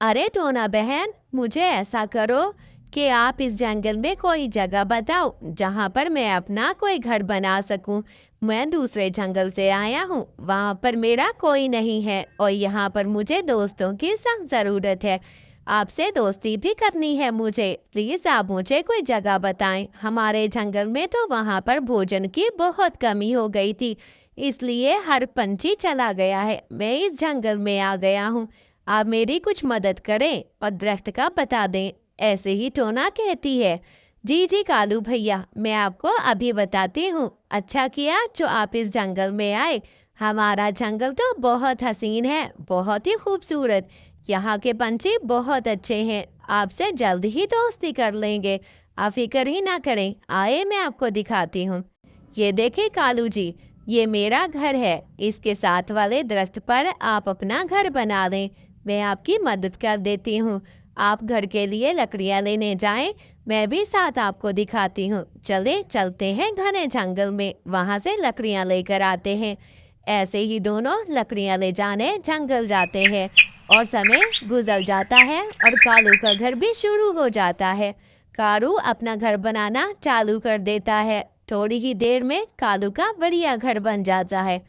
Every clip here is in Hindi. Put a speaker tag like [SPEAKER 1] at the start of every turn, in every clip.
[SPEAKER 1] अरे टोना बहन, मुझे ऐसा करो कि आप इस जंगल में कोई जगह बताओ जहां पर मैं अपना कोई घर बना सकूं। मैं दूसरे जंगल से आया हूं, वहां पर मेरा कोई नहीं है और यहाँ पर मुझे दोस्तों की सख्त ज़रूरत है। आपसे दोस्ती भी करनी है मुझे। प्लीज़ आप मुझे कोई जगह बताएं। हमारे जंगल में तो वहां पर भोजन की बहुत कमी हो गई थी, इसलिए हर पंछी चला गया है। मैं इस जंगल में आ गया हूँ। आप मेरी कुछ मदद करें और दरख्त का बता दें। ऐसे ही टोना कहती है। जी जी कालू भैया, मैं आपको अभी बताती हूँ। अच्छा किया जो आप इस जंगल में आए। हमारा जंगल तो बहुत हसीन है, बहुत ही खूबसूरत। यहाँ के पंछी बहुत अच्छे हैं। आपसे जल्द ही दोस्ती कर लेंगे। आप फिक्र ही ना करें, आए मैं आपको दिखाती हूँ। ये देखें कालू जी, ये मेरा घर है। इसके साथ वाले दरख्त पर आप अपना घर बना लें। मैं आपकी मदद कर देती हूँ। आप घर के लिए लकड़ियाँ लेने जाएं, मैं भी साथ आपको दिखाती हूँ। चले चलते हैं घने जंगल में, वहाँ से लकड़ियाँ लेकर आते हैं। ऐसे ही दोनों लकड़ियाँ ले जाने जंगल जाते हैं और समय गुजर जाता है और कालू का घर भी शुरू हो जाता है। कालू अपना घर बनाना चालू कर देता है। थोड़ी ही देर में कालू का बढ़िया घर बन जाता है।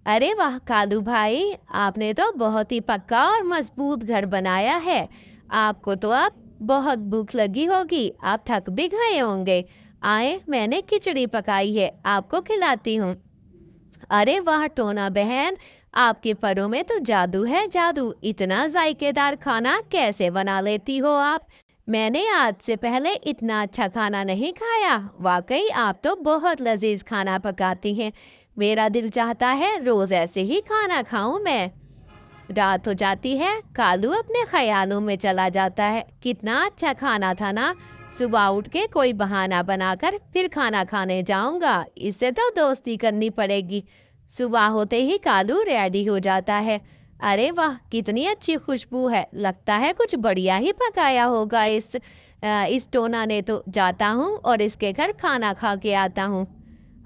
[SPEAKER 1] अरे वाह कालू भाई, आपने तो बहुत ही पक्का और मजबूत घर बनाया है। आपको तो अब बहुत भूख लगी होगी, आप थक भी गए होंगे। आए, मैंने खिचड़ी पकाई है, आपको खिलाती हूँ। अरे वाह टोना बहन, आपके परों में तो जादू है जादू। इतना जायकेदार खाना कैसे बना लेती हो आप? मैंने आज से पहले इतना अच्छा खाना नहीं खाया। वाकई आप तो बहुत लजीज खाना पकाती हैं। मेरा दिल चाहता है रोज ऐसे ही खाना खाऊं मैं। रात हो जाती है, कालू अपने ख्यालों में चला जाता है। कितना अच्छा खाना था ना। सुबह उठ के कोई बहाना बनाकर फिर खाना खाने जाऊंगा। इससे तो दोस्ती करनी पड़ेगी। सुबह होते ही कालू रेडी हो जाता है। अरे वाह, कितनी अच्छी खुशबू है। लगता है कुछ बढ़िया ही पकाया होगा इस टोना ने। तो जाता हूँ और इसके घर खाना खा के आता हूँ।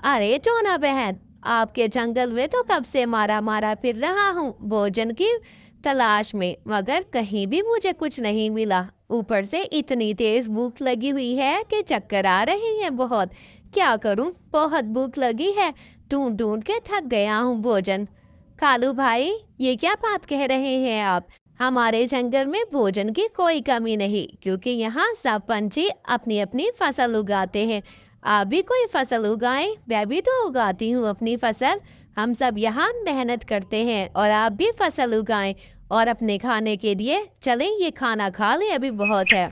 [SPEAKER 1] अरे टोना बहन, आपके जंगल में तो कब से मारा मारा फिर रहा हूँ भोजन की तलाश में, मगर कहीं भी मुझे कुछ नहीं मिला। ऊपर से इतनी तेज भूख लगी हुई है कि चक्कर आ रही है बहुत। क्या करूं, बहुत भूख लगी है। ढूंढ ढूंढ के थक गया हूँ भोजन। कालू भाई, ये क्या बात कह रहे हैं आप? हमारे जंगल में भोजन की कोई कमी नहीं, क्योंकि यहाँ सब पंछी अपनी अपनी फसल उगाते हैं। आप भी कोई फसल उगाएं, मैं भी तो उगाती हूँ अपनी फसल। हम सब यहाँ मेहनत करते हैं और आप भी फसल उगाएं और अपने खाने के लिए चलें। ये खाना खा लें, अभी बहुत है।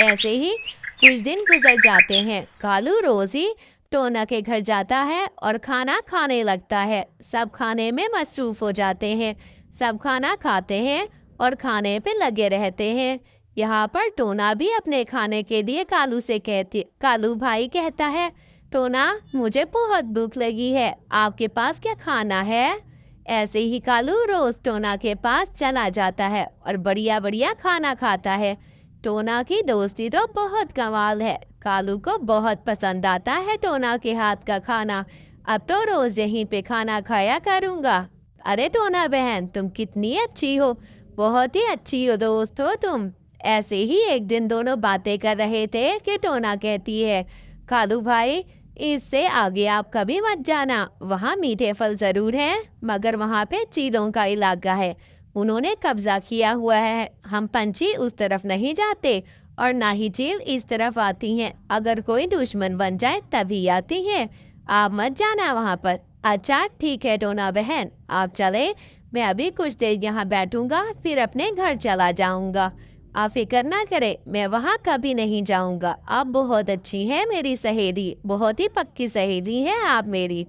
[SPEAKER 1] ऐसे ही कुछ दिन गुजर जाते हैं। कालू रोज ही टोना के घर जाता है और खाना खाने लगता है। सब खाने में मसरूफ हो जाते हैं। सब खाना खाते हैं और खाने पे लगे रहते हैं। यहाँ पर टोना भी अपने खाने के लिए कालू भाई कहता है, टोना मुझे बहुत भूख लगी है, आपके पास क्या खाना है? ऐसे ही कालू रोज टोना के पास चला जाता है और बढ़िया बढ़िया खाना खाता है। टोना की दोस्ती तो बहुत कमाल है। कालू को बहुत पसंद आता है टोना के हाथ का खाना। अब तो रोज यहीं पे खाना खाया करूंगा। अरे टोना बहन, तुम कितनी अच्छी हो, बहुत ही अच्छी हो दोस्त हो तुम। ऐसे ही एक दिन दोनों बातें कर रहे थे कि टोना कहती है, कालू भाई, इससे आगे आप कभी मत जाना। वहाँ मीठे फल जरूर हैं, मगर वहाँ पे चीलों का इलाका है। उन्होंने कब्जा किया हुआ है। हम पंछी उस तरफ नहीं जाते और ना ही चील इस तरफ आती हैं। अगर कोई दुश्मन बन जाए तभी आती हैं। आप मत जाना वहाँ पर। अच्छा ठीक है टोना बहन, आप चले। मैं अभी कुछ देर यहाँ बैठूंगा, फिर अपने घर चला जाऊंगा। आप फिक्र ना करें, मैं वहाँ कभी नहीं जाऊंगा। आप बहुत अच्छी हैं मेरी सहेली, बहुत ही पक्की सहेली है आप मेरी।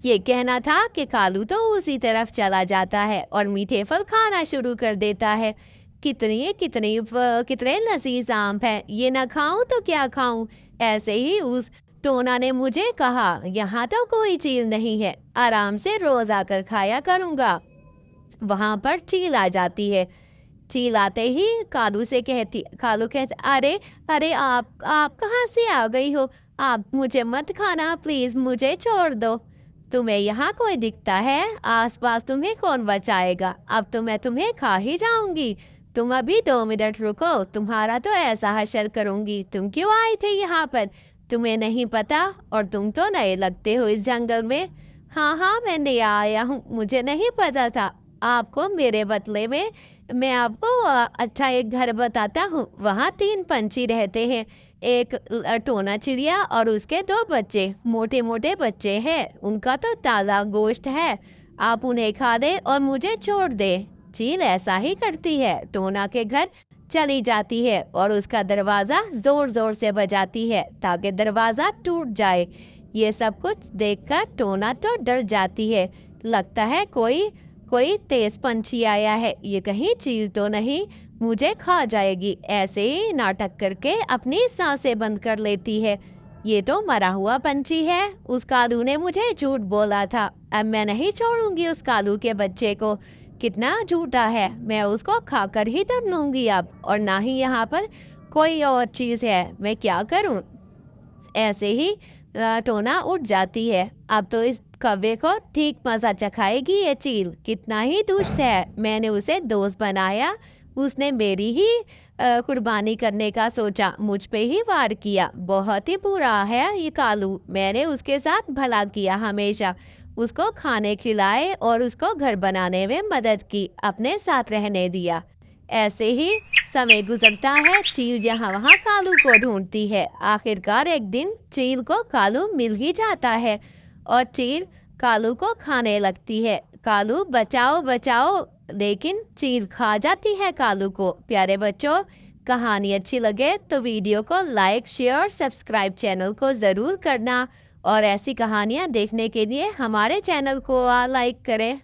[SPEAKER 1] ये कहना था कि कालू तो उसी तरफ चला जाता है और मीठे फल खाना शुरू कर देता है। कितने लजीज आम है, ये ना खाऊं तो क्या खाऊं। ऐसे ही उस टोना ने मुझे कहा, यहाँ तो कोई चील नहीं है, आराम से रोज आकर खाया करूंगा। वहां पर चील आ जाती है। चील आते ही कालू कहते, अरे अरे, आप कहाँ से आ गई हो? आप मुझे मत खाना प्लीज, मुझे छोड़ दो। तुम्हें यहाँ कोई दिखता है? आसपास तुम्हें कौन बचाएगा? अब तो मैं तुम्हें खा ही जाऊंगी। तुम अभी 2 मिनट रुको, तुम्हारा तो ऐसा हशर करूंगी। तुम क्यों आई थे यहाँ पर? तुम्हें नहीं पता? और तुम तो नए लगते हो इस जंगल में। हाँ हाँ, मैं नया आया हूँ, मुझे नहीं पता था। आपको मेरे बदले में मैं आपको अच्छा एक घर बताता हूँ। वहाँ 3 पंछी रहते हैं, एक टोना चिड़िया और उसके 2 बच्चे, मोटे मोटे बच्चे हैं। उनका तो ताज़ा गोश्त है, आप उन्हें खा दे और मुझे छोड़ दे। चील ऐसा ही करती है, टोना के घर चली जाती है और उसका दरवाज़ा ज़ोर ज़ोर से बजाती है ताकि दरवाज़ा टूट जाए। ये सब कुछ देखकर टोना तो डर जाती है, लगता है कोई कोई तेज पंछी आया है, ये कहीं चील तो नहीं मुझे खा जाएगी। ऐसे ही नाटक करके अपनी सांसें बंद कर लेती है। ये तो मरा हुआ पंछी है, उस कालू ने मुझे झूठ बोला था। अब मैं नहीं छोड़ूंगी उस कालू के बच्चे को, कितना झूठा है। मैं उसको खाकर ही दम लूंगी अब, और ना ही यहाँ पर कोई और चीज़ है। मैं क्या करूँ? ऐसे ही टोना उठ जाती है। अब तो इस कौवे को ठीक मजा चखाएगी ये चील, कितना ही दुष्ट है। मैंने उसे दोस्त बनाया, उसने मेरी ही कुर्बानी करने का सोचा, मुझ पे ही वार किया। बहुत ही बुरा है ये कालू। मैंने उसके साथ भला किया, हमेशा उसको खाने खिलाए और उसको घर बनाने में मदद की, अपने साथ रहने दिया। ऐसे ही समय गुजरता है, चील यहाँ वहाँ कालू को ढूंढती है। आखिरकार एक दिन चील को कालू मिल ही जाता है और चील कालू को खाने लगती है। कालू बचाओ बचाओ, लेकिन चील खा जाती है कालू को। प्यारे बच्चों, कहानी अच्छी लगे तो वीडियो को लाइक, शेयर, सब्सक्राइब चैनल को ज़रूर करना, और ऐसी कहानियाँ देखने के लिए हमारे चैनल को लाइक करें।